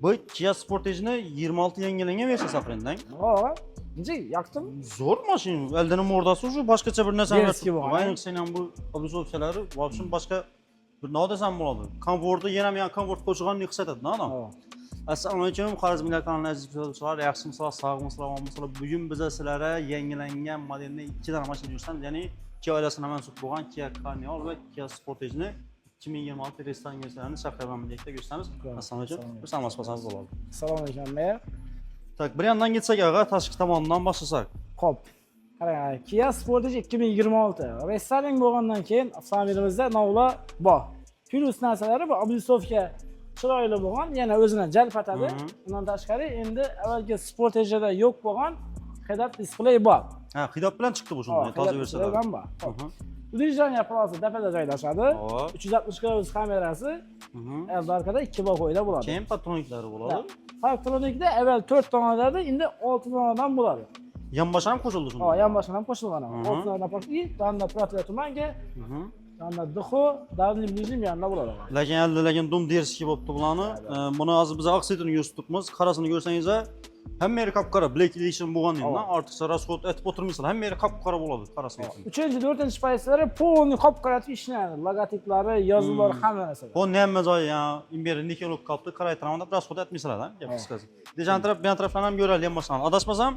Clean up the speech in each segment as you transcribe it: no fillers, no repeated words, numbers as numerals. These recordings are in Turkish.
Bu Kia Sportage'ni 26 yangilangan versiyasi aprendang. Ha, nechta yoqdim? Zo'r mashina. Eldining mordasi уже boshqacha bir narsa. Eski bo'lgan. Ayniqsa ham bu obrazovchalari, v общем boshqa bir nodasam bo'ladi. Komfortni yana ham komfort qo'shganini his etadi, adam. Assalomu alaykum, Xorazmiylar kanalining aziz kuzatuvchilari, yaxshimisizlar, sog'misizlar, omonmisizlar? Bugun biz sizlarga yangilangan modelni 2 dona mashina ko'rsatamiz, ya'ni Kia oilasiga mansub bo'lgan Kia Carnival va Kia Sportage'ni 2026 restoran versiyalarini shahardan birlikda ko'rsatamiz. Assalomu alaykum. Ko'rsatamiz bo'lsangiz bo'ladi. Assalomu alaykum, mer. Tak, bir yandan ketsak, ag'a, tashqi tomondan boshlasak. Xo'p. Qarang, Kia Sportage 2026 restoran bo'lgandan keyin avtomobilimizda novlar bor. Plus narsalari bu oblisovka chiroyli bo'lgan, yana o'zini jalb etadi. Undan tashqari endi avvalgi Sportage'da yo'q bo'lgan head-up display bor. Ha, hidob bilan chiqdi bu shunday, toza versiyalar. Udijanya plasi dapada joylashadi. 360 gradus kamerasi. Arkada 2 bokoyda bo'ladi. Keyin patroniklari bo'ladi. Patronikda avval 4 tonalarda, endi 6 tonadan bo'ladi. Yonboshi ham qo'shildi shunday. Ha, yonboshi ham qo'shilgan. 6 tonadan pastki, tanda protra tumanga, tanda duxo, davli blижим yanında bo'ladi. Lekin dum derski bo'pti bularni. Buni hozir biz aksiyatini ko'rsatdik. Qarasini ko'rsangiz, hamma yeri qop-qora Black Edition bo'lganidan ortiqcha rasxod aytib o'tirmaysizlar. Hamma yeri qop-qora bo'ladi, qarasini. 3-4 pozitsiyalar polni qop-qora ishlanadi. Logotiplari, yozuvlari hamma narsa. Bu nima joyi, imber nikelok qopdi, qaraytiramda rasxod aytmaysizlar, gap qisqasi. Dejan taraf, bu tarafdan ham ko'rali ham boshqa. Adashmasam,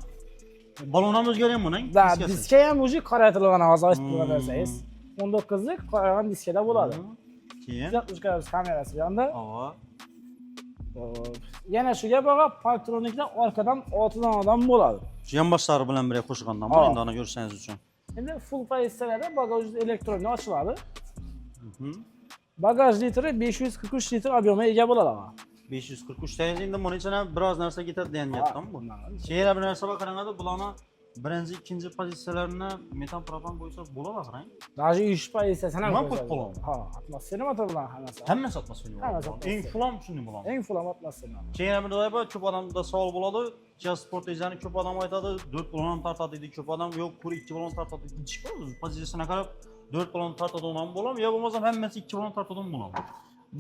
balon ham o'zgargan buning. Da, diska ham o'zi qaraytirilgan, hozir aytib turgan narsangiz. 19lik qaragan diskada bo'ladi. Keyin 3 gradus kamerasi yonda. Ava. Yana shu gap bor, patronikdan orqadan 6 donadan bo'ladi. Shu yonboshlari bilan birga qo'shgandan bu endi ana ko'rishingiz uchun. Endi full pozitsiyalarda bagaj elektronli ochiladi. Bagaj litri 543 litr ob'yomga ega bo'ladi. 543 tane endi buni ichine biroz narsa ketadi degan gapdan bu. Yana bir narsa bor, qaranglar, bularni birinchi, ikkinchi pozitsiyalarini metan propan qo'ysa bo'ladi, qarang. Даже 3 pozitsiyasini ham qo'ysa bo'ladi. Ha, atmosfera motor bilan hammasi. Hammasi atmosfera bo'ladi. Eng full ham shunday bo'ladi. Eng full ham atmosfera. Yana bir joy bor, ko'p odamda savol bo'ladi. Kia Sportage'ni ko'p odam aytadi, 4 balon ham tortadi deydi, ko'p odam yo'q, 2 balon tortadi deydi. Chiqadi, pozitsiyasiga qarab 4 balon tortadigan ham bo'ladi, yo bo'lmasa hammasi 2 balon tortadigan bo'ladi.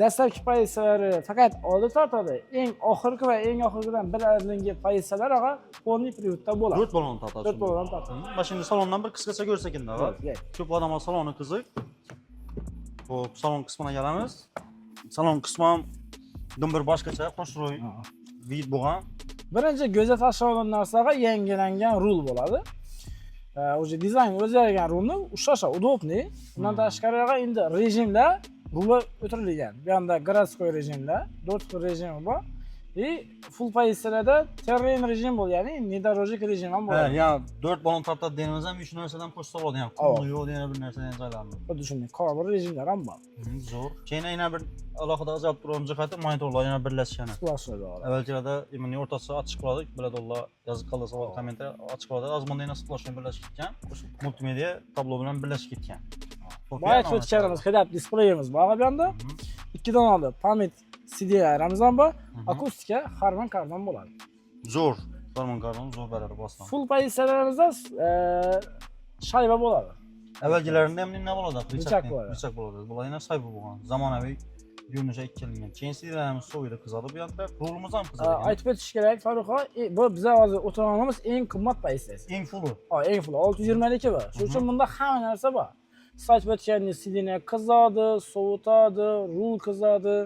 Dastlabki pozitsiyalari faqat oldi tortadi. Eng oxirgi va eng oxirgidan bir adlingi pozitsiyalar polni приводda bo'ladi. 4 balon tortadi. 4 balon tortadi. Mashina salondan bir qisqacha ko'rsak endi, ko'p odamlar saloni qiziq. Xo'p, salon qismini kelamiz. Salon qismi ham bir boshqacha, qo'shro'y vid bo'lgan. Birinchi ko'zga tashlangan narsaga yangilangan rul bo'ladi. O'zi dizayn o'zgargan rulni ushlashi udobniy. Undan tashqari endi rejimlar rullar o'tirilgan. Bu yerda городской rejimda 4 xil rejim bor. Full pozitsiyalarda terrain rejim bor, ya'ni внедорожник rejim ham bo'ladi. Yani 4 balon tortadi deymiz ham, shu narsadan qo'shsa bo'ladi, ya'ni qumli yo'q degan bir narsadan joylarni. Xuddi shunday qabr rejimlar ham bor. Zo'r. Keyin yana bir alohida ajab turgan jihati monitorlar yana birlashgani. Avvalgilarda immuniy o'rtasi ochiq bo'ladi, biladorlar yozib qolsa savol kommentar ochiq bo'ladi. Azmonda yana splashni birlashib ketgan. Multimedia tablo bilan birlashib ketgan. Bayaq o'tganimiz head-up displeyimiz bor bu yerda. 2 donali pamit CD-larimiz ham bor. Akustika Harman Kardon bo'ladi. Zo'r. Harman Kardon zo'r beradi bosdan. Full pozitsiyalarimizda shayba bo'ladi. Avvalgilarida ham nima bo'ladi? Richak bo'ladi. Bular yana shayba bo'lgan. Zamonaviy ko'rinishga ikkilangan. Keyin CD-larimiz so'yida qizadi bu yerda. Rulimiz ham qizadi. Aytib o'tish kerak, Farruh aka, bu biz hozir o'tirganimiz eng qimmat pozitsiyasi. Eng fulli. Eng fulli 622 bor. Shuning uchun bunda hamma narsa bor. Aytib o'tganda CD-ni qizadi, sovutadi, rul qizadi.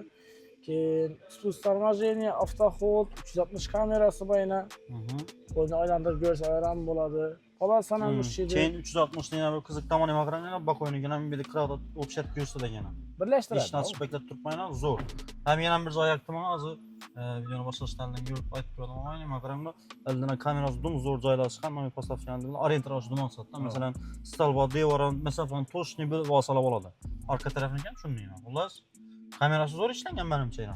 Keyin spust торможение, автоход, 360 kamerasi bor yana. Qo'yni aylantirib ko'rsalar ham bo'ladi. Xolos sana mushidi. Keyin 360 ni bir qiziq tomoni ham qarang, bakoyniga ham bir krowd o'xshatib ko'rsatadi yana. Birlashtiradi. Ishni ochib beklab turibman, zo'r. Ham yana bir joy aytdim, hozir videoni boshlashdan ko'rib aytib turdim, nima qaranglar, oldina kamerasi dum zo'r joylashgan, nomi postavkanlar orientiraj dumonsatda, masalan, stalba devoran masofani to'shni bir vosala bo'ladi. Orqa tarafini ham shunday. Xullas, kamerasi zo'r ishlangan menimcha.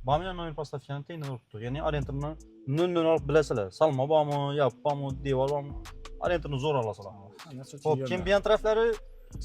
Ba'zan nomi postavkani tengda turibdi. Ya'ni orientirni nol olib bilasizlar. Salma bormi, yo'q bormi, devor bormi? Orientirni zo'r olasizlar. Xo'p, keyin bu taraflari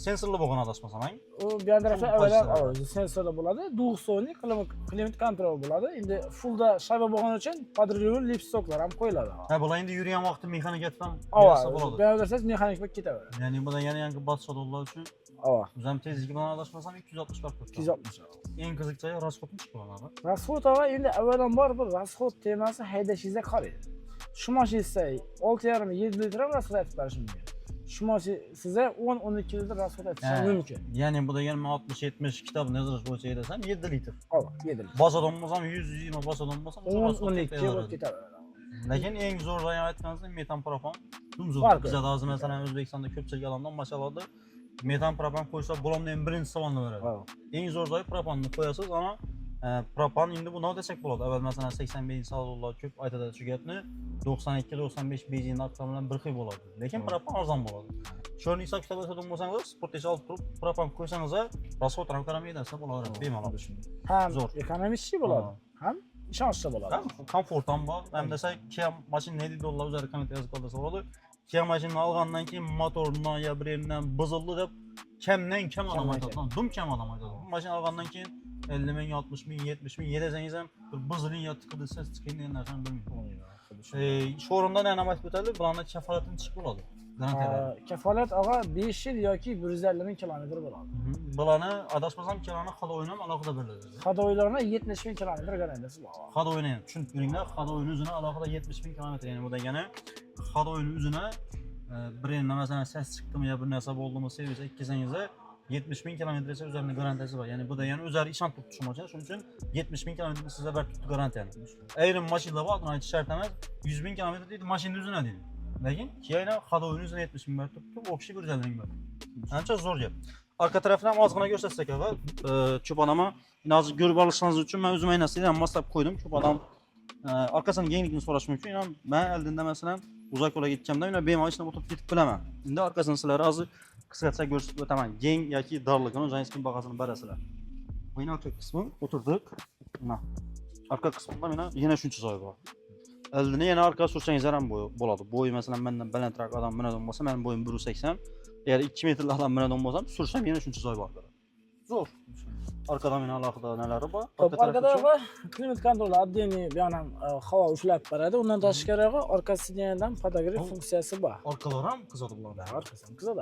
sensorli bo'lgan adashmasam, u bu tarafda avvaldan sensorli bo'ladi, 200 klimat kontrol bo'ladi. Endi fullda shayba bo'lgani uchun podrulyor lipstoklar ham qo'yiladi. Ha, bular endi yurgan vaqtda mexanik etib ham bo'ladi. Bu yerda siz mexanik bo'lib ketaveradi. Ya'ni bular yana yangi bot shodollar uchun Ava. O'zim tezligi bilan adashmasam 260 bor turibdi. 260. Eng qiziqchasi rasxodni chiqib oladi. Rasxod ava endi avvalambor bir rasxod temasi haydashingizga qaraydi. Shu mashinasiga 6,5-7 litr rasxod aytib berish mumkin. Shu mashinasiga size 10-12 litr rasxod aytish mumkin. Ya'ni bu degani 60-70 kitobni yozilish bo'yicha aytasam 7 litr. Ava, 7 litr. Bosadan bo'lsam 120 bosadan bo'lsam 10-12 bo'lib ketadi. Lekin eng zo'r joyi aytganingizdek metan propan. Dumzo'r. Bizda hozir masalan O'zbekistonda ko'pchilik odamlar mashallah metan propan qo'ysa bulamdan birinchi savolni beradi. Eng zo'r joyi propanni qo'yasiz, ana propan endi buni desak bo'ladi. Avval masalan 85 savollar ko'p aytadi shu gapni. 92-95 benzin narxi bilan bir xil bo'ladi. Lekin propan arzon bo'ladi. Shuni hisob kitob qiladigan bo'lsangiz, sportga olib turib propan qo'ysangiz, rasxod ham karamaydi, bo'ladi. Bemalol. Ham zo'r. Ekonomik bo'ladi. Ham ishonchli bo'ladi. Komfort ham bor. Ham desak, Kia mashina ne deydi ular o'zlari komment yozib qolsa bo'ladi. Kia mashinani olgandan keyin motordan yo bremdan buzildi deb kamdan kam odam aytadi. Dum kam odam aytadi. Mashina olgandan keyin 50 ming, 60 ming, 70 ming yedesangiz ham bir buziling yo tiqildi, siz chiqing degan narsani bilmayman. Shu o'rinda yana aytib o'taylik, bularning kafolatini chiqib bo'ladi. Kafolat og'a 5 yil yoki 150 ming kilometr bo'ladi. Bularni adashmasam kiloni Xadoyni ham alohida beriladi. Xadoylarni 70 ming kilometr garantiyasi bor. Xadoyni ham tushunib ko'ringlar, Xadoyni o'zini alohida 70 ming kilometr, ya'ni bu degani Xadoyni o'zini birinchi masalan ses chiqdimi yo bir narsa bo'ldimi, servis etkasangiz 70 ming kilometrgacha o'zlarining garantiyasi bor. Ya'ni bu degani o'zlari ishonib turibdi shu mashina, shuning uchun 70 ming kilometrni sizga berib turibdi garantiyani. Ayrim mashinalar bor, buni aytish shart emas, 100 ming kilometr deydi, mashina o'zini deydi. Lekin Kia'ni Xadoyni o'zini 70 ming berib turibdi, o'xshi 150 ming berib. Ancha zo'r gap. Arka tarafini ham ozgina ko'rsatsak avval, cho'ponama hozir ko'rib olishingiz uchun men o'zim aynasini ham moslab qo'ydim. Cho'ponam arkasini kengligini so'rash mumkin. Ham men oldinda masalan uzak yo'lga ketganimda men bemalol ishni o'tirib ketib bilaman. Endi arkasini sizlar hozir qisqacha ko'rsatib o'taman. Keng yoki dorligini o'zingiz kim bahosini berasizlar. O'yin orqa qismi o'tirdik. Mana arka qismida mana yana shuncha joy bor. Oldini yana orqa sursangiz ham bo'ladi. Bo'yi masalan mendan balandroq odam minadigan bo'lsa, mening bo'yim 1.80. Eğer 2 metrli adam minadigan bo'lsam, sursam yana shuncha joy bor. Zo'r. Arkada mana alohida nalari bor. Arkada klimat kontroli oddiy bilan ham havo ushlab beradi. Undan tashqari orqa sidyandan fotograf funksiyasi bor. Orqalar ham qizadi bularda. Orqasi ham qizadi.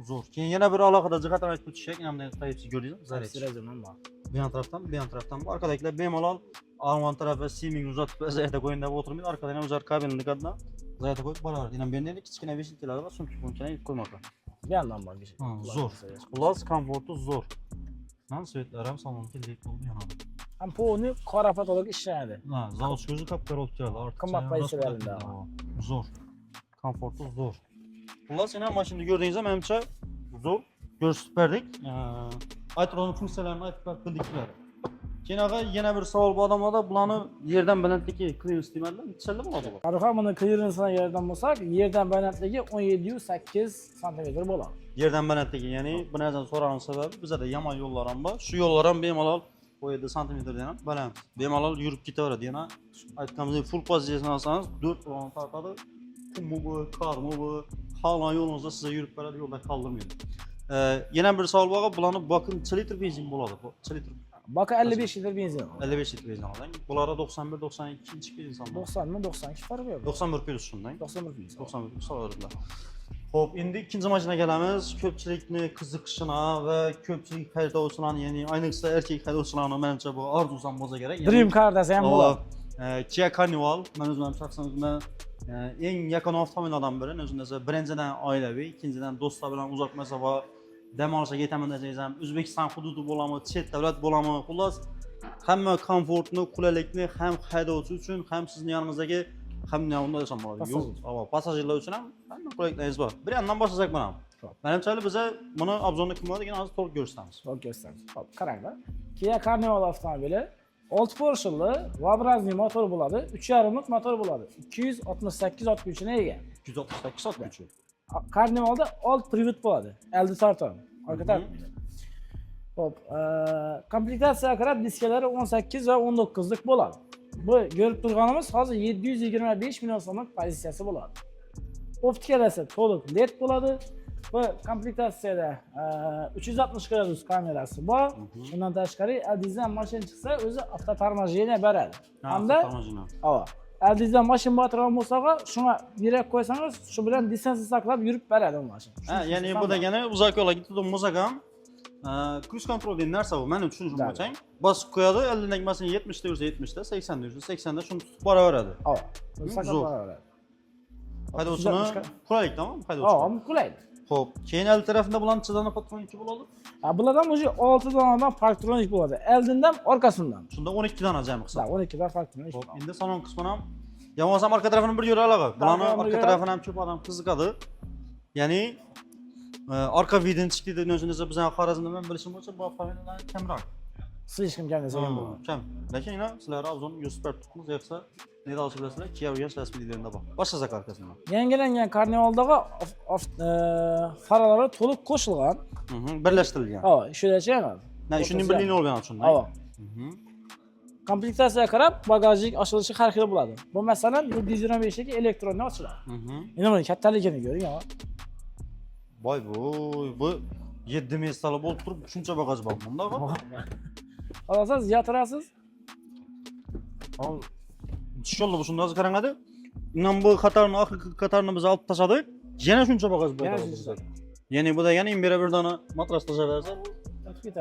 Zo'r. Keyin yana bir alohida jihatdan aytib o'tishak, mana bunday qaytib ko'rdingizmi? Zarechim bor. Bu tarafdan bu arkadakilar bemalol armon tarafi siming uzatib zayda qo'yin deb o'tirmaydi. Arkadan ham o'zar kabinni qadna zayda qo'yib boraveradi. Yana bu yerda kichkina veshilkalar bor, sumka bunchani qo'ymoqda. Bir yandan bor bir şey. Zo'r. Xullas komforti zo'r. Mana svetlar ham salon keldik bo'ldi yanada. Ham poni qora patolog ishlaydi. Ha, zavod ko'zi qap-qora olib keladi. Qimmat paysalarida. Zo'r. Komforti zo'r. Xullas yana mashinani ko'rdingizmi, menimcha zo'r ko'rsatib berdik. Aytgan funksiyalarini aytib bildik. Keyin yana bir savol bor odamlarda, bularni yerdan balandligi clearance deymanlar, nechalar bo'ladi bu? Qaror buni clearance'dan yerdan bo'lsak, yerdan balandligi 17,8 sm bo'ladi. Yerdan balandligi, ya'ni bu narsadan so'ragan sababi bizda yomon yo'llar ham bor. Shu yo'llar ham bemalol 17 sm-dan baland. Bemalol yurib ketaveradi. Yana aytganimizdek full pozitsiyasini olsangiz 4 o'rin tortadi. Qummi bu, qarmi bu, xalon yo'lingizda sizga yurib beradi, yo'lda qoldirmaydi. Yana bir savol bor, bularni bakın 2 litr benzin bo'ladi. 2 litr. Baka 55 litr benzin. 55 litr benzin alan. Bularda 91, 92 chiqib inson. 90 mı 92 farkı yok. 91 plus shundan. 91 plus. 91 plus oladilar. Xo'p, endi ikkinchi mashinaga kelamiz. Ko'pchilikni qiziqishini va ko'pchilik haydovchilarni, ya'ni ayniqsa erkak haydovchilarni menimcha bu orzusan bo'lsa kerak. Dream car desa ham bo'ladi. Kia Carnival, men o'zim shaxsan eng yaqin avtomobillardan biri. O'zimda birinchidan oilaviy, ikkinchidan do'stlar bilan uzoq masofa dam olishga ketaman desangiz ham O'zbekiston hududi bo'ladimi, chet davlat bo'ladimi, xullas hamma komfortni, qulaylikni ham haydovchi uchun, ham sizning yoningizdagi hamma unda desam bo'ladi. Yo'q, passajirlar uchun ham hamma qulayliklaringiz bor. Bir yandan boshlasak mana. Menimcha biza buni obzorni kim bo'ladigan hozir to'liq ko'rsatamiz. To'liq ko'rsatamiz. Xo'p, qaranglar. Kia Carnival avtomobili 6 porshilli V-obrazli motor bo'ladi, 3.5 lik motor bo'ladi. 268 ot kuchini ega. 268 ot kuchi. Carnivalda old privet bo'ladi. Eldi tortar. Orqa taraf. Hop, komplektatsiyaga qarab diskalari 18 va 19 lik bo'ladi. Bu ko'rib turganimiz hozir 725 million so'mlik pozitsiyasi bo'ladi. Optikada esa to'liq LED bo'ladi. Bu komplektatsiyada 360 gradus kamerasi bor. Bundan tashqari aldizdan mashina chiqsa o'zi avtotormojeniya beradi. Hamda Aldingizda mashina batirgan bo'lsa-ga, shunga direkt qo'ysangiz, shu bilan distansiya saqlab yurib beradi bu mashina. Ha, ya'ni bu degani uzoq yo'lga ketadigan bo'lsak ham, cruise control degan narsa bu. Meni tushunishim bo'yicha bosib qo'yadi, aldindagi mashina 70 da yursa 70 da, 80 da yursa 80 da shuni tutib boraveradi. Ha, saqlab boraveradi. Haydovchini qulaylik, tamam? Haydovchi. Ha, qulaylik. Xo'p, keyin old tarafida bularning chidana patronik bo'ladi. Ha, bulardan o'zi 6 donadan parktronik bo'ladi. Oldindan, orqasidan. Shunda 12 dona jami Ha, hisob. 12 dan parktronik. Xo'p, endi salon qismini ham yomonsam orqa tarafini bir yo'ralag'i. Bularning orqa tarafini ham ko'p odam qiziqadi. Ya'ni orqa vidinchik deydi, o'zingiz bizning Xorazmda men bilishim bo'yicha bu avtomobillar kamroq. Слишком kam desa ham bo'ladi. Kam. Lekin yana sizlar obzorni yuzsupar tutdingiz, yo'qsa ne dalsa bilasizlar, Kia Rio rasmiylarida bor. Boshqa zakarkasini. Yangilangan Carnivaldagi faralari to'liq qo'shilgan. Birlashtirilgan. Ha, ishlaychi emas. Na, shuning birligini olgan shunday. Ha. Komplektatsiyaga qarab bagajlik ochilishi har xil bo'ladi. Bu masalan 725 dagi elektronli ochiladi. Endi buni kattaligini ko'ring, ha. Voy boy, bu 7 mestali bo'lib turib, shuncha bagaj bor bunda. Xolos, yatırasiz. Al. Inshaalloh bu shunday qarangadi. Undan bu qatarni biz olib tashladik. Yana shuncha bagaj bor. Ya'ni bu degani imbera bir dona matras tashlaversa,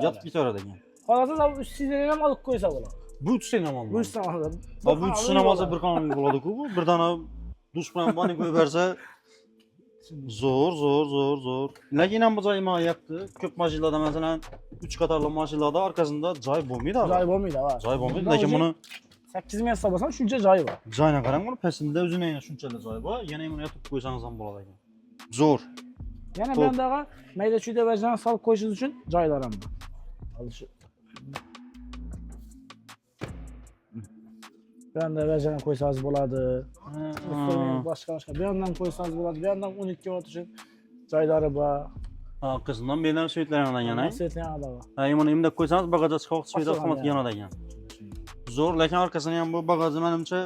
yotib ketaveradi ekan. Xolos, bu sizlarni ham olib qo'ysa bo'ladi. Bu tushsin ham oladi. Bu tushsin oladi. Bu tushsin ham olsa bir qonun bo'ladi-ku bu. Bir dona dush bilan bani qo'yib bersa zo'r. Lekin ham bu joy imoyapti. Ko'p mashinalarda masalan 3 qatorli mashinalarda orqasida joy bo'lmaydi. Joy bo'lmaydi, ha. Joy bo'lmaydi, lekin buni 8 mesta bo'lsa shuncha joyi bor. Joyni qarang, buni pastida o'zine shunchalik joy bor. Yana buni yotib qo'ysangiz ham bo'ladi ekan. Zo'r. Yana bu yerdaga mayda-chuyda vajidan solib qo'yishingiz uchun joylar ham bor. Alish. Bu yerda vajidan qo'ysangiz bo'ladi. Boshqa bu yerdan qo'ysangiz bo'ladi. Bu yerdan 12 vot uchun joylari bor. Orqasidan belan svetlardan yana. Svetlardan bor. Ha, buni imdab qo'ysangiz bagajga chiqib svet avtomat yanada ekan. Zo'r, lekin orqasidan ham bu bagajni menimcha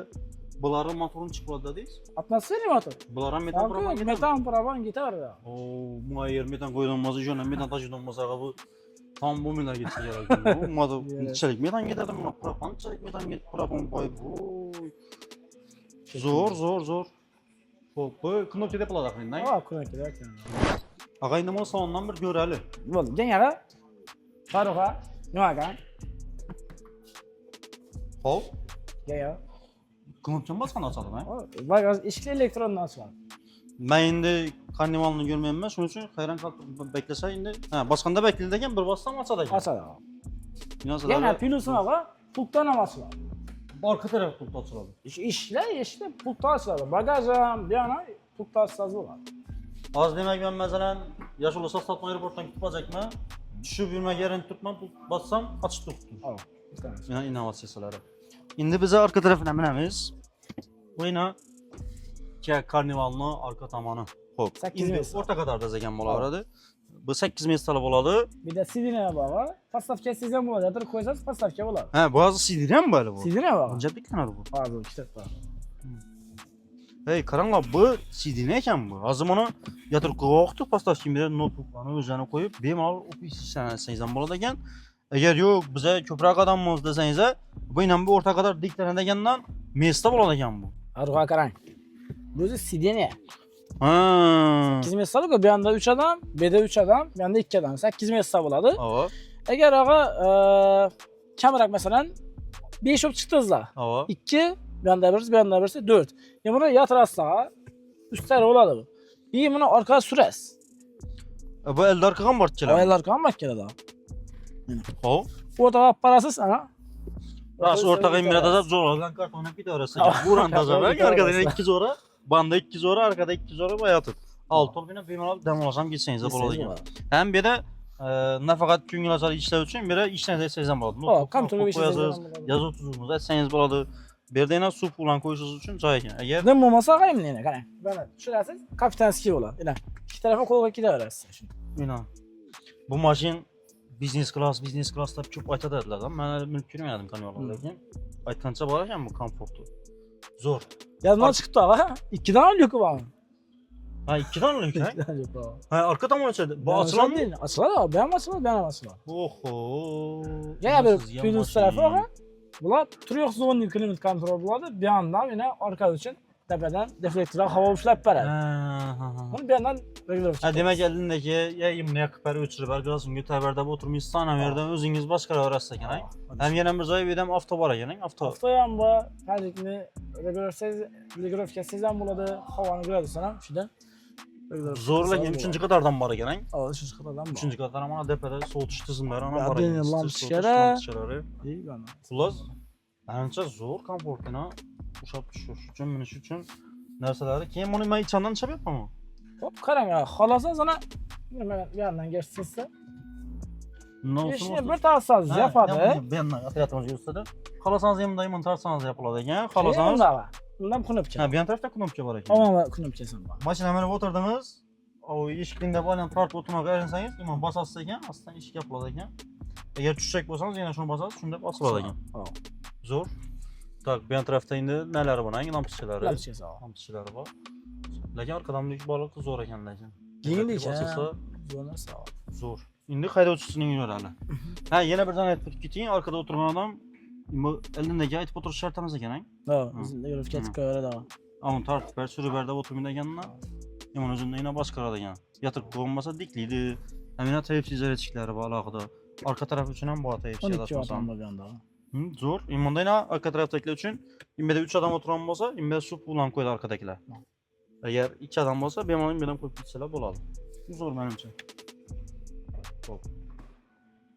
bularning motorini chiqib oladi deysiz. Atmosferik motor. Bular ham metan propan. Metan propan ketaveradi. Bu ayer metan qo'ygan bo'lsa, jona metan tashidan bo'lsa, bu tam bu milar ketsa kerak. Bu motor ichalik metan ketadi, propanchalik metan ketib, propan qo'y. Zo'r. Xo'p, bu knopka deb bo'ladi aqlindan. Ha, knopka ekan. Ag'a endi mana salondan bir ko'rali. Bo'ldi. Gengara. Farruxa, nima ekan? Xo'p. Gaya. Knopkani bosgan ochadimi? Bagaj eshikni elektrondan ochiladi. Men endi Carnivalni ko'rmayman, shuning uchun hayron qolib beklasa endi. Ha, bosqanda beklaydi ekan, bir bossam ochadi ekan. Ochadi. Yunosalar. Yana plyusini va pultdan ham ochiladi. Orqa taraf pult ochiladi. Eshikda pultdan ochiladi. Bagaj ham bu yana pultdan ochiladi bo'ladi. Hozir demak men masalan, Yashul Sosotma aeroportdan ketib oljakman. Tushib yurmaga yarin turibman, pult bossam, ochib turibdi. Ha. Mana innovatsiyalar. Endi biz orqa tarafdan minamiz. O'yna Kia Carnivalni orqa tomoni. Xo'p, 8 mesta. O'rta qatorda ekan bo'laveradi. Bu 8 mestali bo'ladi. Bir de sidina bor. Postavka sizdan bo'ladi. Atir qo'ysangiz postavka bo'ladi. Ha, bu hozir sidina ham bo'li bu. Sidina bor. Jabdiklanadi bu. Hozir ikkita bor. Hey, qaranglar, bu sidina ekan bu. Hozir buni yotir qo'yib, postavka bilan notebooklarni o'zini qo'yib, bemalol o'qib ishlasangiz ham bo'ladi ekan. Agar yo'q, biza ko'proq odammiz desangiz, bu ham bu o'rta qadar diklanadigandan mesta bo'ladi ekan bu. Arqa qarang. Bu sidina. Ha. 8 mestalik, bu yanda 3 odam, bu yerda 3 odam, bu yanda 2 odam. 8 mesta bo'ladi. Ava. Agar kamroq masalan 5 olib chiqdingizlar. Ava. 2, bu yanda birisi, bu yanda birisi 4. Yani buni yatırasizlar, üstlari bo'ladi bu. Keyin buni orqaga surasiz. Bu elde arkaga mı borib keladi? Oylar orqaga ham keladi. Hop. O'rtaga olib borasiz, ana. Ras o'rtaga imratada zo'ralgan kartonni ketaverasiz. Buran tozalab, orqadan 2 zo'ra, banda 2 zo'ra, arkada 2 zo'ra bayatib. Alt olbina bemalol dam olsam ketsangiz bo'ladi ekan. Ham bu yerda nafaqat ko'ngilozar ishlash uchun, bu yerda ishlaysangiz ham bo'ladi. Kompyuterga ishlaysangiz yozuv tuzumingizni aytsangiz bo'ladi. Bu yerda yana suv bilan qo'yishingiz uchun joy ekan. Agar nim bo'lmasa qarang meni, qarang. Mana tushirasiz, kapitanskiy bo'ladi. Mana ikki tarafga qo'lga ketaverasiz. Mana bu mashin biznes klass deb ko'p aytadilar. Men bilib ko'rmadim kanalda, lekin aytgancha bor ekan bu komforti. Zo'r. Yozma chiqibdi, ha? 2 dan lyuki bor. Ha, 2 dan lyuk, ha? Ha, orqa tomon ochadi. Bu ochiladimi? Ochiladi, bu ham ochiladi, bu ham ochiladi. Oho. Yana bir plyus tarafi, ha? Bular turyoqzonli klimat kontrol bo'ladi. Bu yandan yana orqa uchun tepadan deflektor havo ushlab beradi. Buni bu yandan regulirovka. Demak, eldindagi ya imni yoqib ber, o'chirib ber, gazingga tabarda o'tirmaysiz, ana bu yerda o'zingiz boshqaraverasiz ekan. Ham yana bir joyi bu ham avto bor ekan, avto. Avto ham bor, tajikni regulirovkasiz ham bo'ladi, havoni gradusini ham shunda. Zo'rlagan 3-qatordan bor ekan. 3-qatordan bor. 3-qatordan mana tepada sovutish tizimlari ham bor ekan. Lampochkalari. Xullas, ancha zo'r, komfortini ushab tushish uchun, minish uchun narsalari. Keyin buni men ichimdan chiqaryapmanmi? Hop, qarang, xohlasa sana nima yandan geçsizsa. Ishni bir tarsangiz yapadi. Bu yandan operatorimiz yursa-da, xohlasangiz ham bunday tarsangiz yapiladi ekan. Xohlasangiz undan knopka. Ha, bu yon tarafda knopka bor ekan. Hamma knopkasi bor. Mashina minib o'tirdingiz, o eshikning bo'lgan tortib o'tirmoqqa erinsangiz, imon bosasiz ekan, ostdan eshik yopiladi ekan. Agar tushsak bo'lsangiz, yana shuni bosasiz, shunda ochiladi ekan. Zo'r. Tak, bu yon tarafda endi nalari bor, lampochkalari. Lampochkalari bor. Lekin orqadan bu baliq zo'r ekan lekin. Yengilcha. Zo'r. Endi haydovchisining yo'li hali. Ha, yana bir joy aytib keting, orqada o'tirgan odam eldindagi aytib o'tirish shartimiz ekan. Ha, bizning yo'lga ko'radi. Ammo tortib ber, surib berda o'tirmaydiganni imon o'zini yana boshqaradi ekan. Yotib bo'lmasa diklaydi. Hamina Type-C zaryadchiklari bor alohida. Orqa taraf uchun ham bor Type-C adam bo'lganda. Zo'r. Imonda yana orqa tarafdagilar uchun imada 3 odam o'tirgan bo'lsa, imada suv bilan qo'yadi orqadagilar. Agar 2 odam bo'lsa, bemalol imada qo'yib ketsalar bo'ladi. Zo'r menimcha. Xo'p.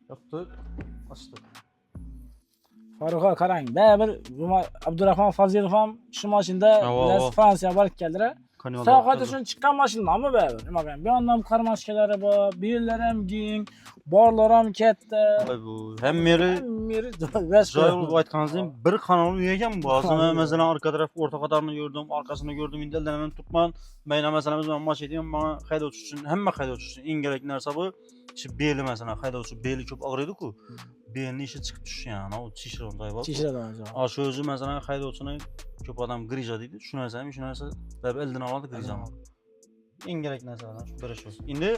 Yopdik. Ochdik. Farruh qarang, bir Abdurahmon Fazilov ham shu mashinada Fransiya borib keldilar. Sayohat uchun chiqqan mashinami baribir. Nima qilgan? Bu yoqdan qarmashkalari bor, bellar ham keng, borlar ham katta. Voy bu, hammeri joy aytganingizdek bir qanot uy ekan bu. Hozir masalan orqa taraf o'rta qatorni ko'rdim, orqasini ko'rdim, indaldan men turibman. Mana masalan biz mashina mana haydovchi uchun, hamma haydovchi uchun eng kerak narsa bu. Shu beli masalan haydovchi beli ko'p og'riydi-ku. Belni ishi chiqib tushgan, o tishirgan joy bor. Tishirgan joy. Shu o'zi masalan haydovchini ko'p odam grija deydi. Shu narsa deb eldan oladi grijani. Eng kerak narsalardan shu biri shu. Endi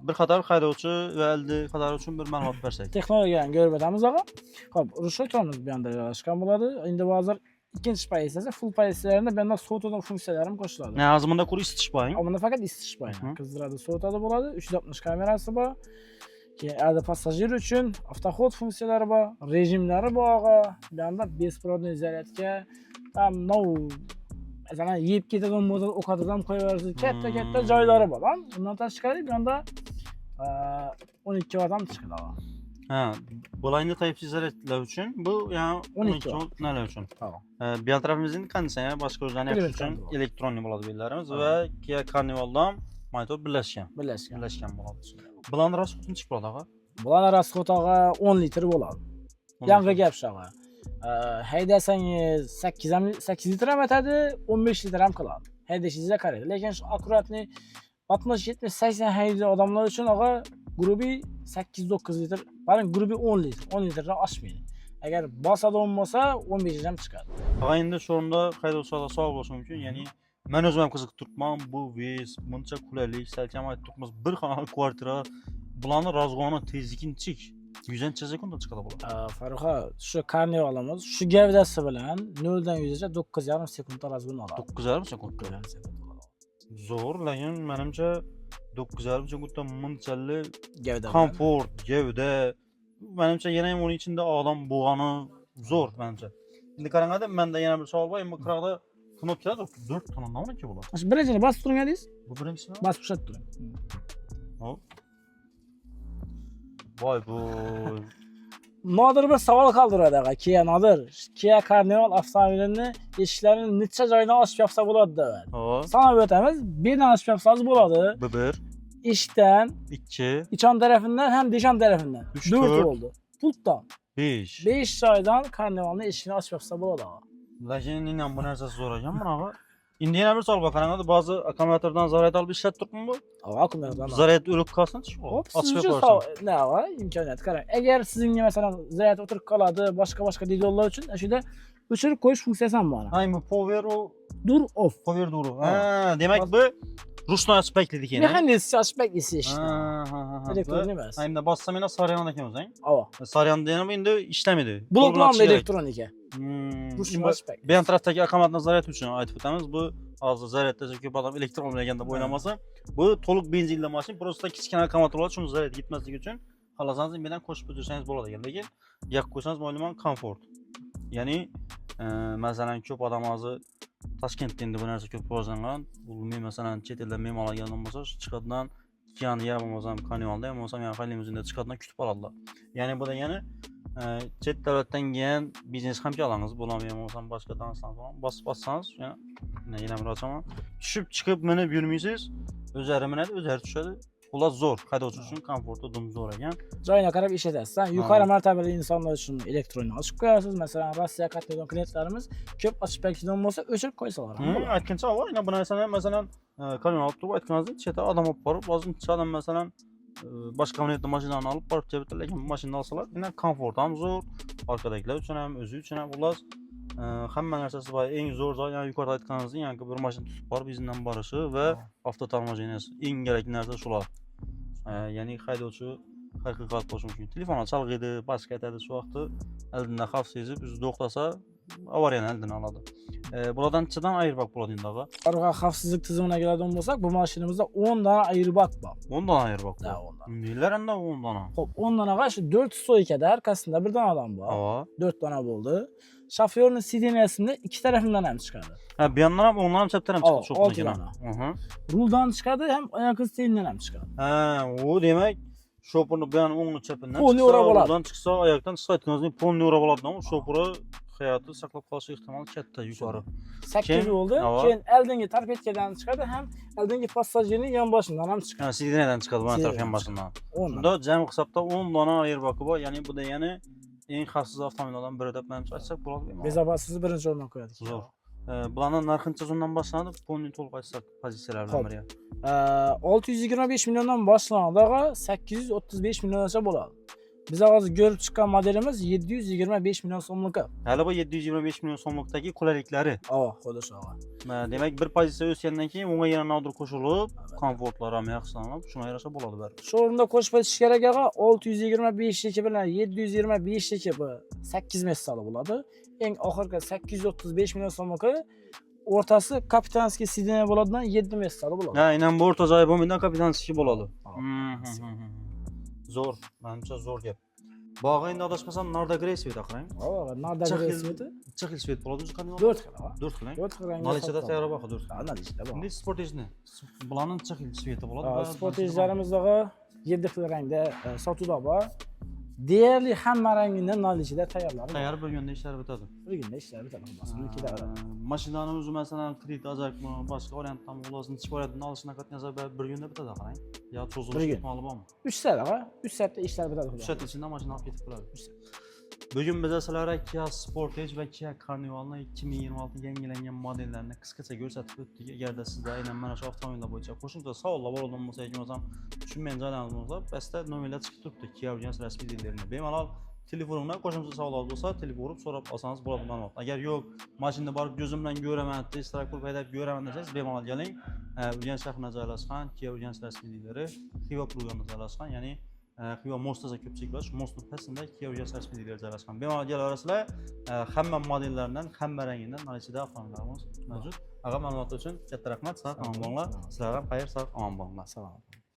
bir qator haydovchi va eldi qatori uchun bir ma'lumot bersak. Texnologiyani ko'rib o'tamiz og'a. Xo'p, rushotimiz bu yerda joylashgan bo'ladi. Endi hozir ikkinchi pozitsiyasi full pozitsiyalarida bu yerda sovutadigan funksiyalari ham qo'shiladi. Ha, hozir bunda kur isitish bor. Bunda faqat isitish bor. Qizdiradi, sovutadi bo'ladi. 360 kamerasi bor. Keyin arada passajir uchun avtoxod funksiyalari bor, rejimlari bor og'a. Bu yerda besprovodniy zaryadka, tam masalan yeb ketadigan bo'lsa, o'qatib ham qo'yaverasiz. Katta joylari bor. Bundan tashqari bu yerda 12 vatt ham chiqadi. Ha, bo'layni Type-C zaryadlar uchun bu yani 12 volt nalar uchun. Bu yon tarafimizning konditsioner boshqa o'zlari uchun elektronli bo'ladi bellarimiz va Kia Carnival'dan motor birlashgan bo'ladi. Bularning rasxoti necha bo'ladi og'a? Bularning rasxoti og'a 10 litr bo'ladi. Yangi gap shu og'a. Haydasangiz 8 litr ham aytadi, 15 litr ham qiladi. Haydashingizga qaraydi. Lekin shu akkuratni 60, 70, 80 haydagan odamlar uchun og'a grubi 8-9 litr, barin grubi 10 litr, 10 litrdan oshmaydi. Agar bosadigan bo'lsa 15 ham chiqadi. Og'a endi shu onda haydovchilar sog' bo'lishi mumkin, ya'ni men o'zim ham qiziqib turibman, bu ves, buncha qulaylik, salkam aytib turibmiz, bir xonali kvartira, bularning razg'oni tezligi nechik? 100 sekundda chiqadi bular. Farruha, shu Carnivalimiz shu gavdasi bilan 0 dan 100 gacha 9,5 sekundda razgon oladi. 9,5 sekundda. Zo'r, lekin menimcha 9,5 sekundda bunchalik gavda, komfort, gavda, menimcha yana ham uning ichida odam bo'lgani zo'r menimcha. Endi qarangada, menda yana bir savol bor, bu qirog'da knopkalar 4 tondan necha bo'ladi? Shu birinchini bosib turing adingiz. Bu birinchisi? Bosib ushlab turing. Hop. Voy bu. Nodir bir savol qoldiradi og'a. Kia Nodir, Kia Carnival avtomobilini eshiklarini necha joydan ochib yopsa bo'ladi deb. Hop. Sanab o'tamiz. Birdan ochib yopsangiz bo'ladi. Bu 1. Eshikdan 2. ichon tarafidan ham deshon tarafidan 4 bo'ldi. Pultdan 5. 5 joydan Carnivalni eshigini ochib yopsa bo'ladi og'a. Lekin men bu narsasi zo'r ekan bunaqa. Endi yana bir savol bor, qarangada ba'zi akkumulyatordan zaryad olib ishlatib turibmi bu? Akkumulyatordan. Zaryad o'lib qolsin-chi? Hop, siz uchun nima imkoniyat qarang. Agar sizning masalan zaryad o'tirib qoladi, boshqa detallar uchun shunda o'chirib qo'yish funksiyasi ham bor. Ha, bu power dur off. Power dur. Ha, demak bu Rusnoy aspektli keyin. Mexanizm aspekt isi işte. Ha. Elektron emas. Endi bassam yana Saryan ekan o'zing. Ava. Saryanda yana endi ishlamadi. Bloklanma elektronika. Rusnoy Rushnoy aspekt. Bu yan tarafdagi akkumulyatorni zaryad uchun aytib o'tamiz. Bu hozir zaryadda ko'p odam elektron olmaganda o'ynamasa, bu to'liq benzinli mashina, просто kichkina akkumulyator bor, shuni zaryad yetmasligi uchun xohlasangiz mendan qo'shib o'tirsangiz bo'ladi ekan. Lekin yoqib qo'ysangiz o'ylayman komfort. Ya'ni masalan ko'p odam hozir Toshkentda endi bu narsa ko'p rivojlangan. Bilmayman, masalan chet eldan mehmon olgandan bo'lsa, chiqadidan Tian ya bo'lmasam Kanyolda, ya bo'lmasam yana Xalimuzda chiqadidan kutib oladilar. Ya'ni bu degani chet davlatdan kelgan biznes hamkorlarimiz bo'lamiz, bo'lmasam boshqa dansdan falan bossangiz, yana bir ochaman. Tushib chiqib minib yurmaysiz, o'zlari minadi, o'zlari tushadi. Ular zo'r, haydovchi uchun komforti dum zo'r ekan. Joyina qarab ishlatasiz. Yuqori martabali insonlar uchun elektronni ochib qo'yasiz. Masalan, Rossiya qatnaydigan klientlarimiz ko'p aspektdan bo'lsa, o'chirib qo'ysalar ham bo'ladi. Aytgancha, yana bu narsani masalan, kanal olib turib aytganingizdek, chetda odam olib borib, hozir odam masalan boshqa viloyatdan mashinani olib borib kelibdi, lekin bu mashinani olsalar, yana komfort ham zo'r, orqadagilar uchun ham, o'zi uchun ham ular hamma narsasi bor. Eng zo'r joy, yana yuqorida aytganingizdek, yangi bir mashina tutib borib izindan borishi va avtotormojeniyasi. Eng kerakli narsa shular. Ya'ni haydovchi haqiqat bo'lishi mumkin. Telefon chalg'iydi, boshqa aytadi, shu vaqtda oldinda xavf sezib, o'zi to'xtasa, avariyani oldini oladi. Bulardan ichidan airbag bo'ladi endi og'a. Qarg'a xavfsizlik tizimiga keladigan bo'lsak, bu mashinamizda 10 dona airbag bor. 10 dona airbag bor. Ha, 10 dona. Neylar endi 10 dona? Xo'p, 10 donaga shu 4 stoykada arkasida bir donadan bor. 4 dona bo'ldi. Shofyorning sideniyasida ikki tarafdan ham chiqadi. Ha, bu yandan ham, o'ngdan ham, chapdan ham chiqadi, shu ekan. Ruldan chiqadi, ham oyoq istidan ham chiqadi. Ha, u demak, shoferni bu yan o'ngni chapidan chiqsa, chiqsa, oyoqdan chiqayotganingizda polni o'rab oladi-ku, shoferi hayoti saqlab qolish ehtimoli katta yuqori. 8 bo'ldi. Keyin oldingi torpedkadan chiqadi, ham oldingi passajirning yonboshidan ham chiqadi. Ha, sideniyadan chiqadi, bu taraf yonboshidan. Unda jami hisobda 10 dona airbag bor, ya'ni bu degani eng xavfsiz avtomobillardan biri deb menimcha aytsak bo'ladi. Bezabatsizni birinchi o'ringa qo'yadi. Zo'r. Bularning narxi necha so'mdan boshlanadi? Polni to'liq aytsak pozitsiyalar bilan birga. 625 milliondan boshlanadi, 835 milliongacha bo'ladi. Biz hozir ko'rib chiqqan modelimiz 725 million so'mlik. Hali bu 725 million so'mlikdagi qulayliklari. Xudo shog'i. Demak, bir pozitsiya o'sgandan keyin unga yana nodir qo'shilib, komfortlar ham yaxshilanib, shunga yarasha bo'ladi baribir. Shu o'rinda qo'shib aytish kerak, 625 niki bilan 725 niki 8 messali bo'ladi. Eng oxirgi 835 million so'mligi o'rtasi kapitanskiy sideniya bo'ladigan 7 messali bo'ladi. Ha, aynan bu o'rta joyi bo'lmaydigan kapitanskiy bo'ladi. Zo'r, menimcha zo'r gap. Bog'i endi adashmasam Narda Grey Svet aqrang. Narda Grey Svet. 4 xil svet bo'ladi, o'zi qanday? 4 xil. 4 xil. 4 xil. Nalichada tayyorroq 4 xil. Nalichada bor. Endi Sportage-ni. Bularning 2 xil sveti bo'ladi. Sportage'larimizda 7 xil rangda sotuvda bor. Deyarli hamma rangini nalichada tayyorladi. Tayyor bo'lganda ishlar bitadi. Bo'lganda ishlar bitadi. Mashinani o'zi masalan kredit oljakmi, boshqa variantdan ulozini chiqib variantini olishni qatnashsa bir kunda bitadi qarang. Yo cho'zilish ehtimoli bormi? 3 soat, 3 soatda ishlar bitadi. 3 soat ichida mashina olib ketib qoladi. Bugun biz sizlarga Kia Sportage va Kia Carnival'ning 2026 yangilangan modellarini qisqacha ko'rsatib o'tdik. Agarda sizda aynan mana shu avtomobillar bo'yicha qo'shimcha savollar bo'ladigan bo'lsa yoki bo'lmasam tushunmagan joylaringiz bo'lsa, pastda nomerlar chiqib turibdi. Kia Urgence rasmiy dilerni bemalol telefonimdan qo'shimcha savollar bo'lsa, telefon urib so'rab olsangiz bo'ladi ma'lumot. Agar yo'q, mashinada borib ko'zim bilan ko'raman, test drive qilib haydab ko'raman desangiz, bemalol keling. Urgence shahrida joylashgan Kia Urgence rasmiy dileri Xiva Pluganda joylashgan, ya'ni Xiva Mostda ko'pchilik bor. Shu Mostning pasida Kia Urgence rasmiy dileri joylashgan. Bemalol kelaverasizlar. Hamma modellaridan, hamma rangidan nalichida avtomobillarimiz mavjud. Ma'lumot uchun katta rahmat. Sog' omon bo'linglar. Sizlarga xayr, sog' omon bo'linglar. Salom.